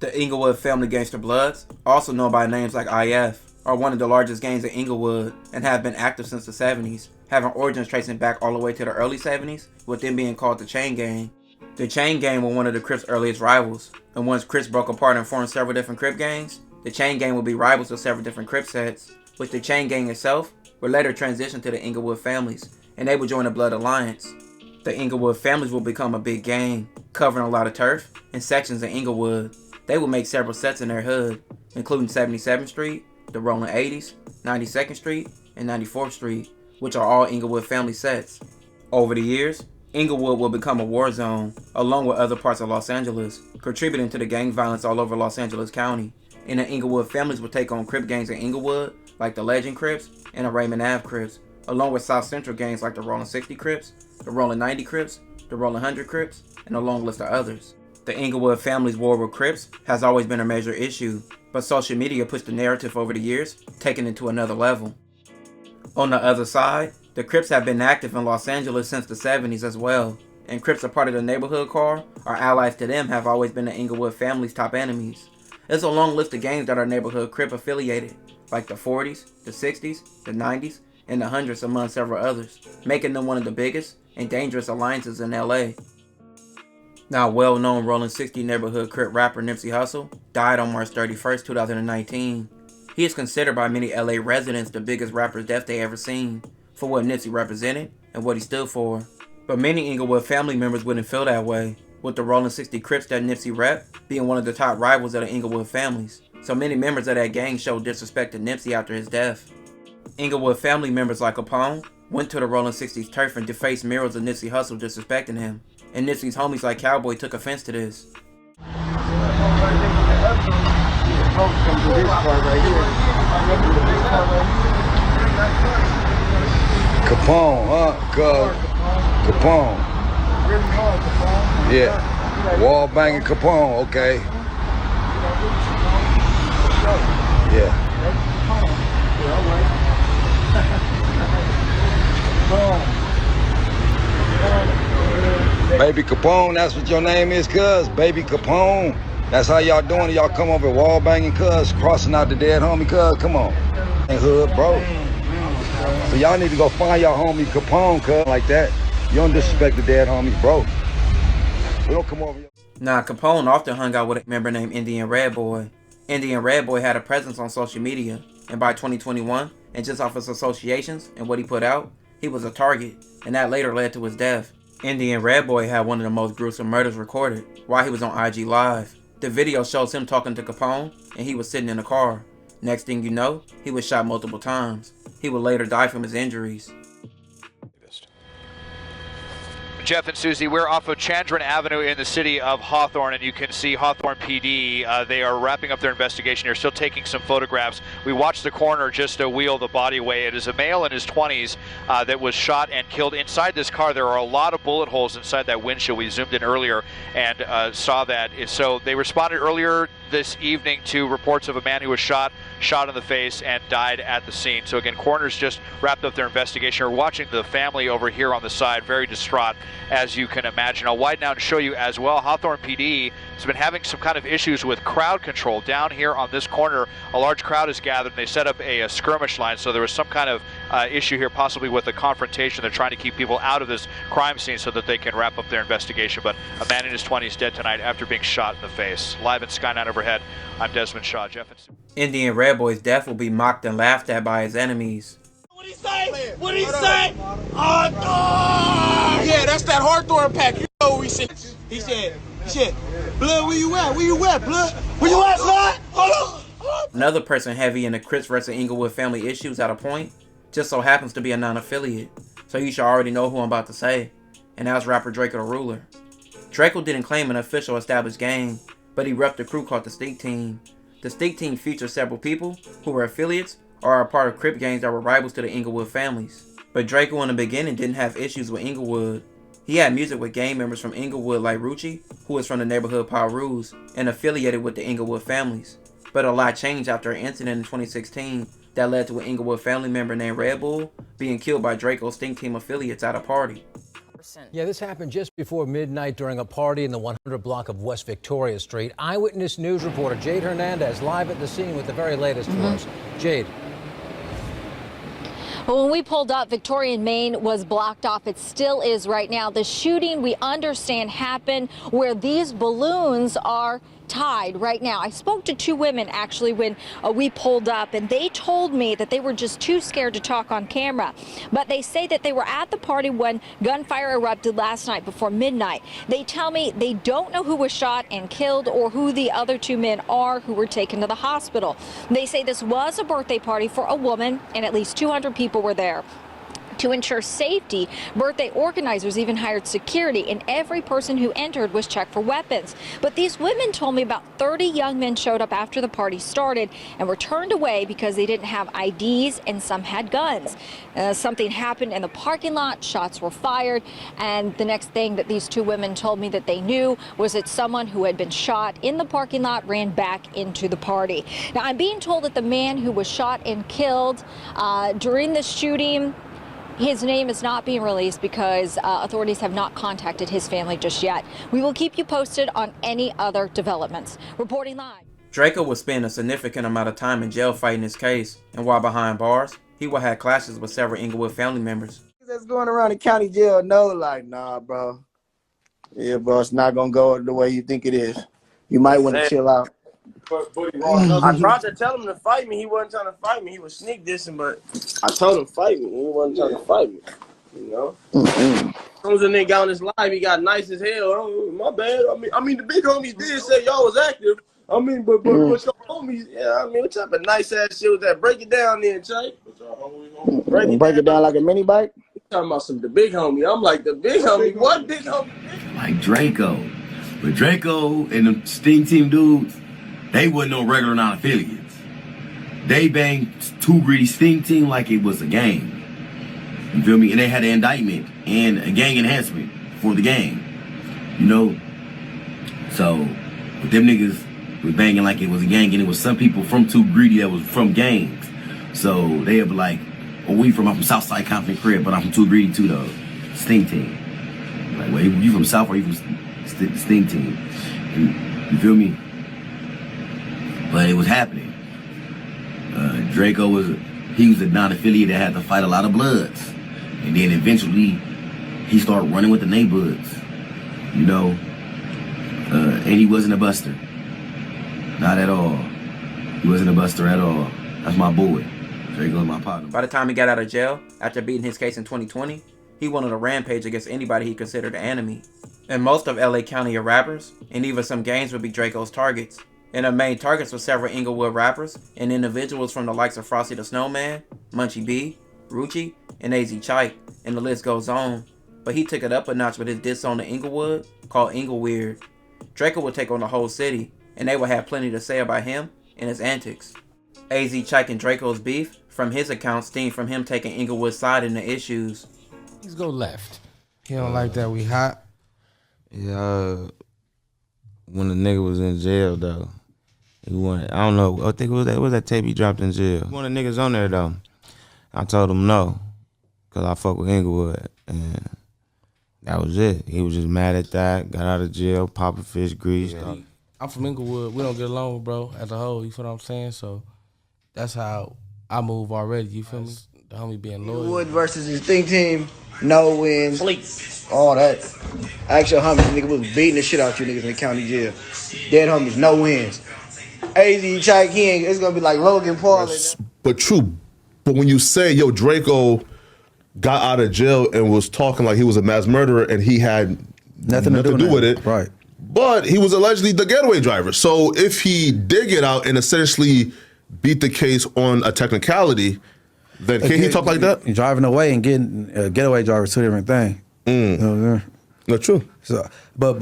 The Inglewood Family Gangster Bloods, also known by names like IF, are one of the largest gangs in Inglewood and have been active since the 70s, having origins tracing back all the way to the early 70s, with them being called the Chain Gang. The Chain Gang were one of the Crips' earliest rivals, and once Crips broke apart and formed several different Crip gangs, the Chain Gang would be rivals to several different Crip sets, which the Chain Gang itself would later transition to the Inglewood families, and they would join the Blood Alliance. The Inglewood families will become a big gang, covering a lot of turf and sections in Inglewood. They would make several sets in their hood, including 77th Street, the Rolling 80s, 92nd Street, and 94th Street, which are all Inglewood family sets. Over the years, Inglewood will become a war zone, along with other parts of Los Angeles, contributing to the gang violence all over Los Angeles County. And the Inglewood families will take on Crip gangs in Inglewood, like the Legend Crips and the Raymond Ave Crips, along with South Central gangs like the Rolling 60 Crips, the Rolling 90 Crips, the Rolling 100 Crips, and a long list of others. The Inglewood family's war with Crips has always been a major issue, but social media pushed the narrative over the years, taking it to another level. On the other side, the Crips have been active in Los Angeles since the 70s as well, and Crips are part of the neighborhood car, or allies to them, have always been the Inglewood family's top enemies. There's a long list of gangs that are neighborhood Crip affiliated, like the 40s, the 60s, the 90s, and the 100s among several others, making them one of the biggest and dangerous alliances in LA. Now well-known Rolling 60 neighborhood Crip rapper Nipsey Hustle died on March 31st, 2019. He is considered by many LA residents the biggest rapper's death they ever seen, for what Nipsey represented and what he stood for. But many Inglewood family members wouldn't feel that way, with the Rolling 60 Crips that Nipsey rep being one of the top rivals of the Inglewood families, so many members of that gang showed disrespect to Nipsey after his death. Inglewood family members like Capone went to the Rolling 60's turf and defaced murals of Nipsey Hustle disrespecting him, and Nipsey's homies like Cowboy took offense to this. Capone, Capone. Yeah. Wall banging Capone, okay. Yeah. Baby Capone, that's what your name is, cuz? Baby Capone. That's how y'all doing it. Y'all come over wall banging, cuz, crossing out the dead homie, cuz. Come on. Ain't hood, bro. So y'all need to go find y'all homie Capone, cuz, like that. You don't disrespect the dead homies, bro. We don't come over here. Now, Capone often hung out with a member named Indian Red Boy. Indian Red Boy had a presence on social media, and by 2021, and just off his associations and what he put out, he was a target, and that later led to his death. Indian Red Boy had one of the most gruesome murders recorded while he was on IG Live. The video shows him talking to Capone, and he was sitting in a car. Next thing you know, he was shot multiple times. He would later die from his injuries. Jeff and Susie, we're off of Chandran Avenue in the city of Hawthorne, and you can see Hawthorne PD. They are wrapping up their investigation. They're still taking some photographs. We watched the coroner just wheel the body away. It is a male in his 20s that was shot and killed inside this car. There are a lot of bullet holes inside that windshield. We zoomed in earlier and saw that. So they responded earlier this evening to reports of a man who was shot in the face and died at the scene. So again, coroners just wrapped up their investigation. We're watching the family over here on the side, very distraught, as you can imagine. I'll widen out and show you as well. Hawthorne PD has been having some kind of issues with crowd control. Down here on this corner, a large crowd is gathered. They set up a skirmish line, so there was some kind of issue here, possibly with a confrontation. They're trying to keep people out of this crime scene so that they can wrap up their investigation. But a man in his 20s dead tonight after being shot in the face. Live in Sky9 overhead, I'm Desmond Shaw. Jeff and Indian Red Boy's death will be mocked and laughed at by his enemies. What he say? What he say? Hawthorne! Yeah, that's that Hawthorne pack. You know what he said. He said, blood, where you at? Where you at, blood? Where you at, blood? Hold on. Another person heavy in the Crips vs. Inglewood family issues at a point just so happens to be a non-affiliate, so you should already know who I'm about to say, and that was rapper Draco the Ruler. Draco didn't claim an official established gang, but he repped a crew called the Stinc Team. The Stinc Team features several people who were affiliates or are part of Crip gangs that were rivals to the Inglewood families. But Draco in the beginning didn't have issues with Inglewood. He had music with gang members from Inglewood like Rucci, who is from the neighborhood Ruse and affiliated with the Inglewood families. But a lot changed after an incident in 2016 that led to an Inglewood family member named Red Bull being killed by Draco's Stinc Team affiliates at a party. Yeah, this happened just before midnight during a party in the 100 block of West Victoria Street. Eyewitness News reporter Jade Hernandez live at the scene with the very latest for us. Jade. Well, when we pulled up, Victorian Main was blocked off. It still is right now. The shooting, we understand, happened where these balloons are tied right now. I spoke to two women actually when we pulled up, and they told me that they were just too scared to talk on camera. But they say that they were at the party when gunfire erupted last night before midnight. They tell me they don't know who was shot and killed or who the other two men are who were taken to the hospital. They say this was a birthday party for a woman, and at least 200 people were there. To ensure safety, birthday organizers even hired security, and every person who entered was checked for weapons. But these women told me about 30 young men showed up after the party started and were turned away because they didn't have IDs and some had guns. Something happened in the parking lot, shots were fired, and the next thing that these two women told me that they knew was that someone who had been shot in the parking lot ran back into the party. Now, I'm being told that the man who was shot and killed during the shooting, his name is not being released because authorities have not contacted his family just yet. We will keep you posted on any other developments. Reporting live. Draco would spend a significant amount of time in jail fighting his case, and while behind bars, he would have clashes with several Inglewood family members. That's going around the county jail know, like, nah, bro. Yeah, bro, it's not going to go the way you think it is. You might want to chill out. I tried to tell him to fight me. He wasn't trying to fight me. He was sneak dissing, but I told him fight me. He wasn't trying to fight me. You know? As soon as a nigga got on his live, he got nice as hell. Oh, my bad. I mean, the big homies did say y'all was active. I mean, but your homies, yeah, I mean, what type of nice ass shit was that? Break it down then, Chay. Break it down like a mini bike? Talking about the big homie. I'm like, the big homie? What big homie? Like Draco. But Draco and the Stinc team dudes, they wasn't no regular non-affiliates. They banged Too Greedy Stinc team like it was a gang. You feel me? And they had an indictment and a gang enhancement for the gang. You know? So, with them niggas was banging like it was a gang, and it was some people from Too Greedy that was from gangs. So, they have like, oh, I'm from Southside Compton Crib, but I'm from Too Greedy too, though. Stinc team. Like, well, you from South or you from Stinc team? And, you feel me? But it was happening. Draco was a non-affiliate that had to fight a lot of bloods. And then eventually, he started running with the neighborhoods. You know? And he wasn't a buster. Not at all. He wasn't a buster at all. That's my boy. Draco's my partner. By the time he got out of jail, after beating his case in 2020, he went on a rampage against anybody he considered an enemy. And most of LA County are rappers, and even some gangs would be Draco's targets. And the main targets were several Inglewood rappers and individuals from the likes of Frosty the Snowman, Munchie B, Rucci, and AZ Chike, and the list goes on. But he took it up a notch with his diss on the Inglewood, called Ingleweird. Draco would take on the whole city, and they would have plenty to say about him and his antics. AZ Chike and Draco's beef, from his account, stemmed from him taking Inglewood's side in the issues. Let's go left. He don't like that we hot. Yeah, when the nigga was in jail though, he wanted, I don't know, I think it was that tape he dropped in jail. One of the niggas on there though, I told him no, cause I fuck with Inglewood, and that was it. He was just mad at that, got out of jail, popping fish grease. Yeah. I'm from Inglewood, we don't get along, bro, as a whole, you feel what I'm saying? So that's how I move already, you feel me? The homie being loyal. Inglewood versus his Stinc team, no wins. Sleep. All that. Actual homies, nigga was beating the shit out you niggas in the county jail. Dead homies, no wins. AZ Chike, he ain't, it's gonna be like Logan Paul. But true. But when you say, yo, Draco got out of jail and was talking like he was a mass murderer and he had nothing to do with it. Right. But he was allegedly the getaway driver. So if he did get out and essentially beat the case on a technicality, then can he talk like that? Driving away and getting a getaway driver is two different things. You know, no, true. So, but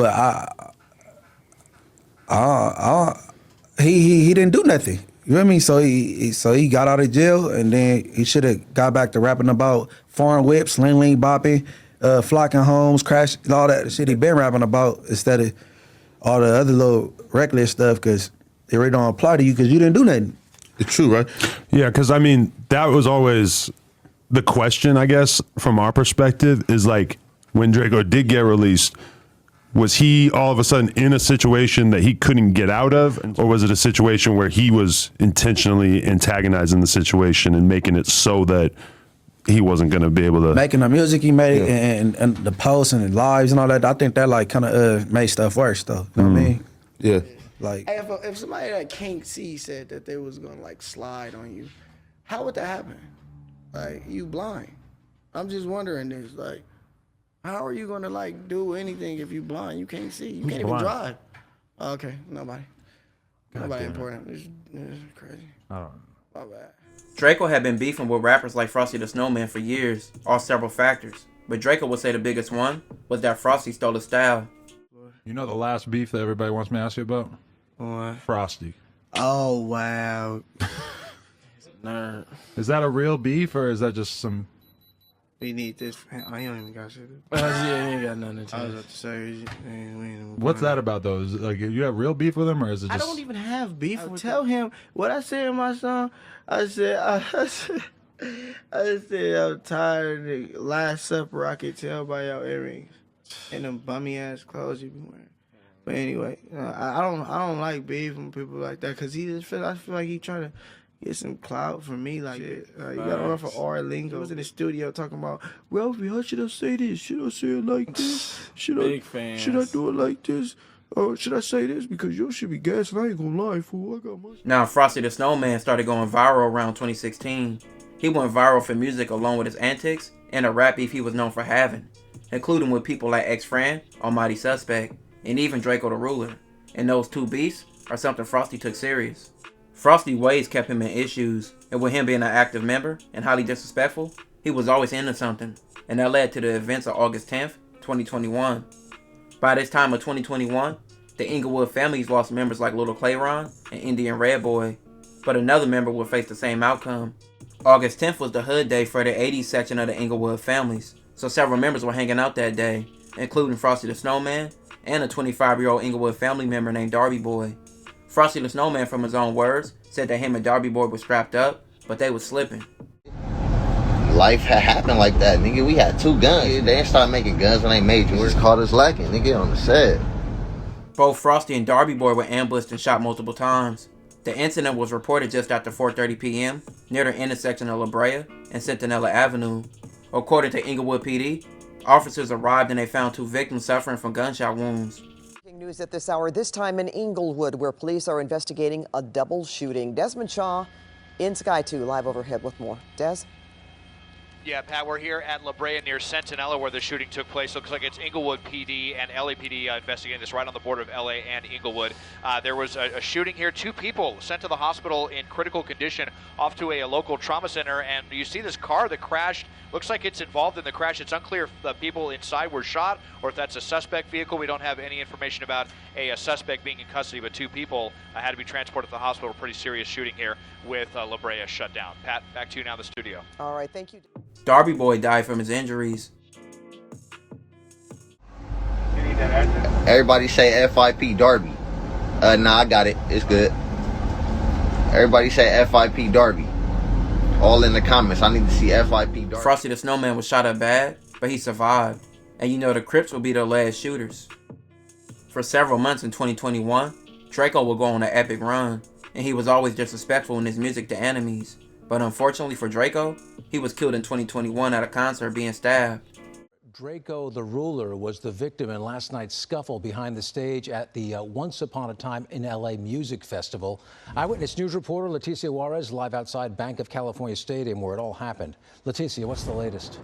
he didn't do nothing. You know what I mean? So he got out of jail, and then he should have got back to rapping about foreign whips, ling bopping, flocking homes, crash, all that shit he been rapping about instead of all the other little reckless stuff, because it really don't apply to you because you didn't do nothing. It's true, right? Yeah, because I mean, that was always the question, I guess, from our perspective, is like, when Draco did get released, was he all of a sudden in a situation that he couldn't get out of? Or was it a situation where he was intentionally antagonizing the situation and making it so that he wasn't going to be able to... Making the music he made and the posts and the lives and all that, I think that like kind of made stuff worse though. You know what I mean? Yeah. Like, Hey, if somebody that can't see said that they was gonna like slide on you, how would that happen? Like, you blind. I'm just wondering this, like, how are you gonna like do anything if you blind? You can't see. You can't even drive. Oh, okay, nobody. Nobody important. It's crazy. I don't know. My bad. Draco had been beefing with rappers like Frosty the Snowman for years, all several factors. But Draco would say the biggest one was that Frosty stole his style. You know the last beef that everybody wants me to ask you about? What? Frosty. Oh, wow. Nerd. Is that a real beef or is that just some... We need this. Oh, you don't even got shit. Yeah, you ain't got nothing to tell. I was about to say. What's that about though? Is it like you have real beef with him or is it just... I don't even have beef with him. Tell him what I said in my song. I said I'm tired of the Last Supper. I can tell by your earrings and them bummy ass clothes you be wearing. But anyway, I don't like beef from people like that because I feel like he trying to get some clout from me like that. You gotta run for R lingo. I was in the studio talking about, Ralphie, how should I say this? Should I say it like this? Should I do it like this? Or should I say this? Because you should be gas and I ain't gonna lie, fool. I got my... Now, Frosty the Snowman started going viral around 2016. He went viral for music along with his antics and a rap beef he was known for having, including with people like X-Fran, Almighty Suspect, and even Draco the Ruler. And those two beefs are something Frosty took serious. Frosty ways kept him in issues, and with him being an active member and highly disrespectful, he was always into something, and that led to the events of August 10th, 2021. By this time of 2021, the Inglewood families lost members like Little Clayron and Indian Red Boy, but another member would face the same outcome. August 10th was the hood day for the 80s section of the Inglewood families, so several members were hanging out that day, including Frosty the Snowman and a 25-year-old Inglewood family member named Darby Boy. Frosty the Snowman, from his own words, said that him and Darby Boy were strapped up, but they was slipping. Life had happened like that, nigga. We had 2 guns. They didn't start making guns when they made yours. Caught us lacking, nigga, on the set. Both Frosty and Darby Boy were ambushed and shot multiple times. The incident was reported just after 4:30 p.m. near the intersection of La Brea and Centinela Avenue. According to Inglewood PD, officers arrived and they found 2 victims suffering from gunshot wounds. News at this hour, this time in Inglewood, where police are investigating a double shooting. Desmond Shaw in Sky 2, live overhead with more. Des? Yeah, Pat, we're here at La Brea near Centinela where the shooting took place. Looks like it's Inglewood PD and LAPD investigating this right on the border of LA and Inglewood. There was a shooting here. 2 people sent to the hospital in critical condition off to a local trauma center. And you see this car that crashed. Looks like it's involved in the crash. It's unclear if the people inside were shot or if that's a suspect vehicle. We don't have any information about a suspect being in custody, but 2 people had to be transported to the hospital. Pretty serious shooting here with La Brea shut down. Pat, back to you now in the studio. All right, thank you. Darby Boy died from his injuries. Everybody say FIP Darby. Nah, I got it. It's good. Everybody say FIP Darby. All in the comments. I need to see FIP Darby. Frosty the Snowman was shot up bad, but he survived. And you know the Crips will be the last shooters. For several months in 2021, Draco would go on an epic run, and he was always disrespectful in his music to enemies. But unfortunately for Draco, he was killed in 2021 at a concert being stabbed. Draco the Ruler was the victim in last night's scuffle behind the stage at the Once Upon a Time in LA Music Festival. Eyewitness News reporter Leticia Juarez live outside Bank of California Stadium where it all happened. Leticia, what's the latest?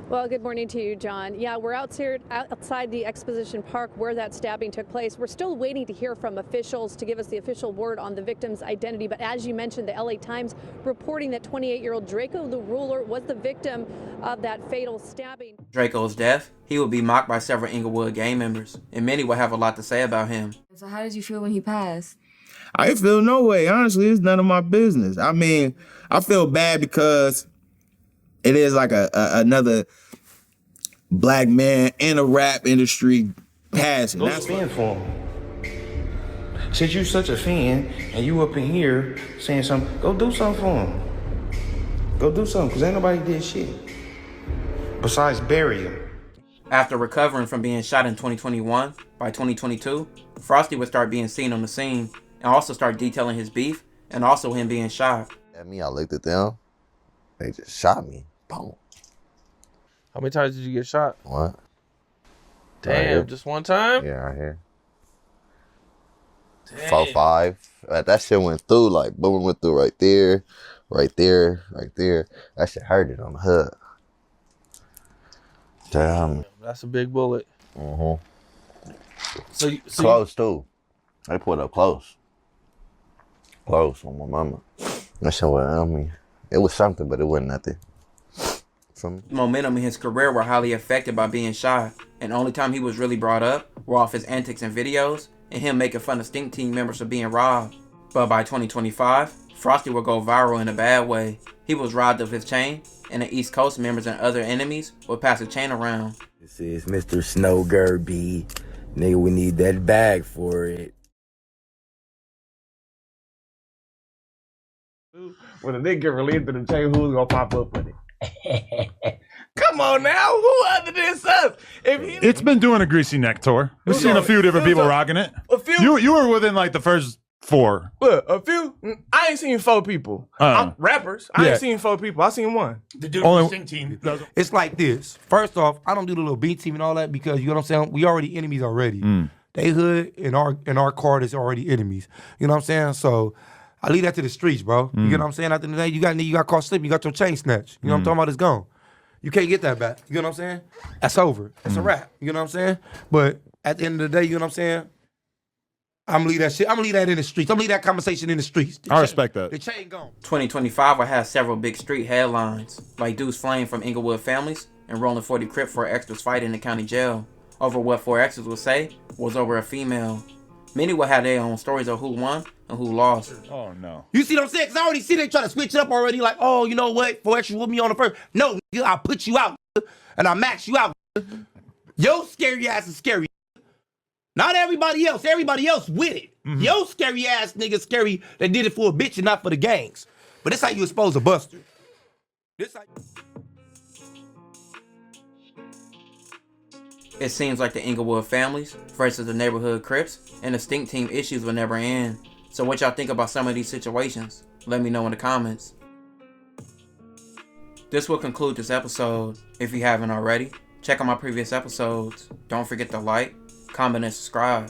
Well, good morning to you, John. Yeah, we're outside the Exposition Park where that stabbing took place. We're still waiting to hear from officials to give us the official word on the victim's identity. But as you mentioned, the LA Times reporting that 28-year-old Draco the Ruler was the victim of that fatal stabbing. Draco's death, he would be mocked by several Inglewood gang members, and many would have a lot to say about him. So how did you feel when he passed? I feel no way. Honestly, it's none of my business. I mean, I feel bad because it is like another black man in a rap industry passing. Go stand for him. Since you such a fan and you up in here saying something, go do something for him. Go do something, because ain't nobody did shit. besides bury him. After recovering from being shot in 2021, by 2022, Frosty would start being seen on the scene and also start detailing his beef and also him being shot. At me, I looked at them. They just shot me. Boom. How many times did you get shot? What? Damn, just one time? Yeah, right here. Damn. 4, 5. That shit went through, like, boom, went through right there, right there, right there. That shit hurted on the hood. Damn. That's a big bullet. Mm-hmm. So Close, too. They put up close. Close on my mama. That shit was, I mean, it was something, but it wasn't nothing. Momentum in his career were highly affected by being shot, and the only time he was really brought up were off his antics and videos, and him making fun of Stinc team members for being robbed. But by 2025, Frosty would go viral in a bad way. He was robbed of his chain, and the East Coast members and other enemies would pass the chain around. This is Mr. Snow Gerby. Nigga, we need that bag for it. When a nigga get relieved in the chain, who's gonna pop up with it? Come on now, who other than us? It's been doing a greasy neck tour. We've seen a few different people rocking it. A few. You were within like the first 4. Look, a few. I ain't seen 4 people. Rappers. I ain't seen 4 people. I seen 1. The dude from the Stinc team. It's like this. First off, I don't do the little B team and all that because you know what I'm saying. We already enemies already. They hood and our card is already enemies. You know what I'm saying? So I leave that to the streets, bro. You get what I'm saying? At the end of the day, you got caught slipping. You got your chain snatched. You know what I'm talking about? It's gone. You can't get that back. You know what I'm saying? That's over. It's a wrap. You know what I'm saying? But at the end of the day, you know what I'm saying? I'm gonna leave that shit. I'm gonna leave that in the streets. I'm gonna leave that conversation in the streets. I respect that. The chain gone. 2025 will have several big street headlines, like Deuce Flame from Inglewood families and Rolling 40 Crip 4Xers fight in the county jail over what 4Xers would say was over a female. Many will have their own stories of who won and who lost. Oh no. You see what I'm saying? Because I already see they try to switch it up already. Like, oh, you know what? 4Xers with me on the first. No, nigga, I'll put you out, nigga, and I'll max you out. Nigga. Yo scary ass is scary. Not everybody else. Everybody else with it. Yo scary ass nigga scary that did it for a bitch and not for the gangs. But this how you expose a buster. This how It seems like the Inglewood families versus the neighborhood Crips and the Stinc team issues will never end. So what y'all think about some of these situations? Let me know in the comments. This will conclude this episode. If you haven't already, check out my previous episodes. Don't forget to like, comment, and subscribe.